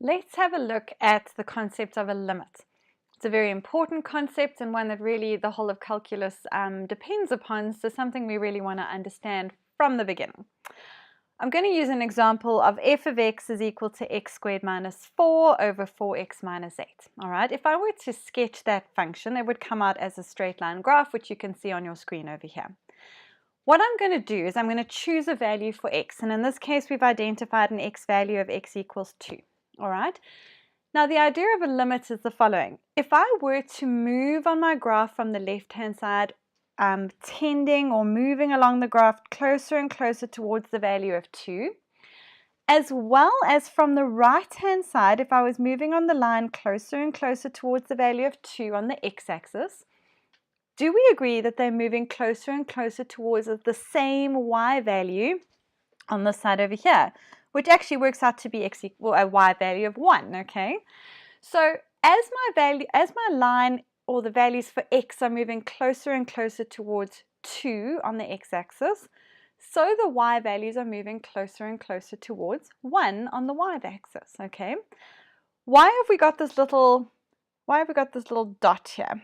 Let's have a look at the concept of a limit. It's a very important concept and one that really the whole of calculus depends upon, so something we really want to understand from the beginning. I'm going to use an example of f of x is equal to x squared minus 4 over 4x minus 8. All right, if I were to sketch that function, it would come out as a straight line graph, which you can see on your screen over here. What I'm going to do is I'm going to choose a value for x, and in this case we've identified an x value of x equals 2. All right. Now the idea of a limit is the following. If I were to move on my graph from the left-hand side, tending or moving along the graph closer and closer towards the value of 2, as well as from the right-hand side, if I was moving on the line closer and closer towards the value of 2 on the x-axis, do we agree that they're moving closer and closer towards the same y value on this side over here, which actually works out to be x equal a y value of 1, okay? So as my line or the values for x are moving closer and closer towards 2 on the x-axis, so the y values are moving closer and closer towards 1 on the y-axis, okay? Why have we got this little dot here?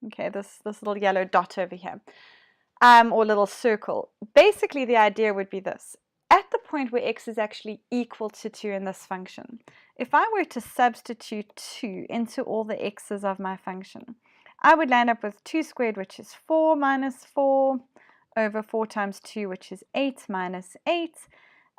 Okay, this little yellow dot over here, or little circle. Basically, the idea would be this. At the point where x is actually equal to 2 in this function, if I were to substitute 2 into all the x's of my function, I would land up with 2 squared, which is 4 minus 4, over 4 times 2, which is 8 minus 8,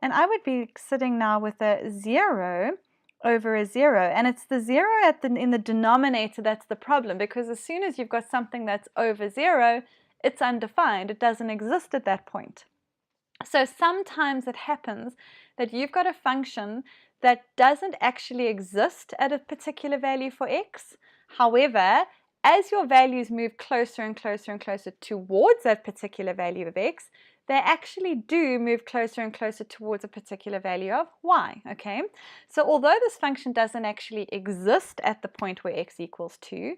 and I would be sitting now with a 0 over a 0, and it's the 0 in the denominator that's the problem, because as soon as you've got something that's over 0, it's undefined. It doesn't exist at that point. So sometimes it happens that you've got a function that doesn't actually exist at a particular value for x. However, as your values move closer and closer and closer towards that particular value of x, they actually do move closer and closer towards a particular value of y, okay? So although this function doesn't actually exist at the point where x equals 2,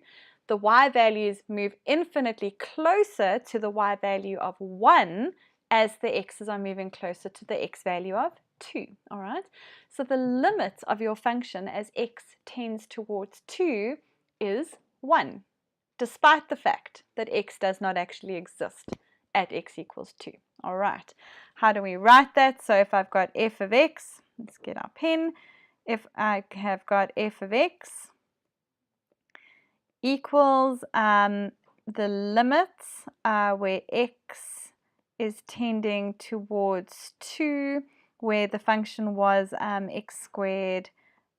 the y values move infinitely closer to the y value of 1 as the x's are moving closer to the x value of 2, all right? So the limit of your function as x tends towards 2 is 1, despite the fact that x does not actually exist at x equals 2. All right, how do we write that? So if I've got f of x, let's get our pen. If I have got f of x equals the limits where x is tending towards 2, where the function was x squared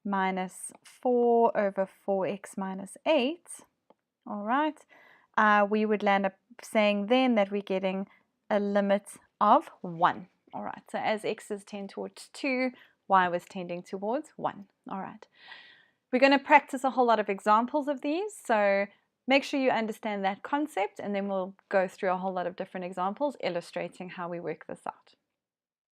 minus 4 over 4x minus 8, all right, we would land up saying then that we're getting a limit of 1. All right, so as x's tend towards 2, y was tending towards 1. All right, we're going to practice a whole lot of examples of these, so make sure you understand that concept, and then we'll go through a whole lot of different examples illustrating how we work this out.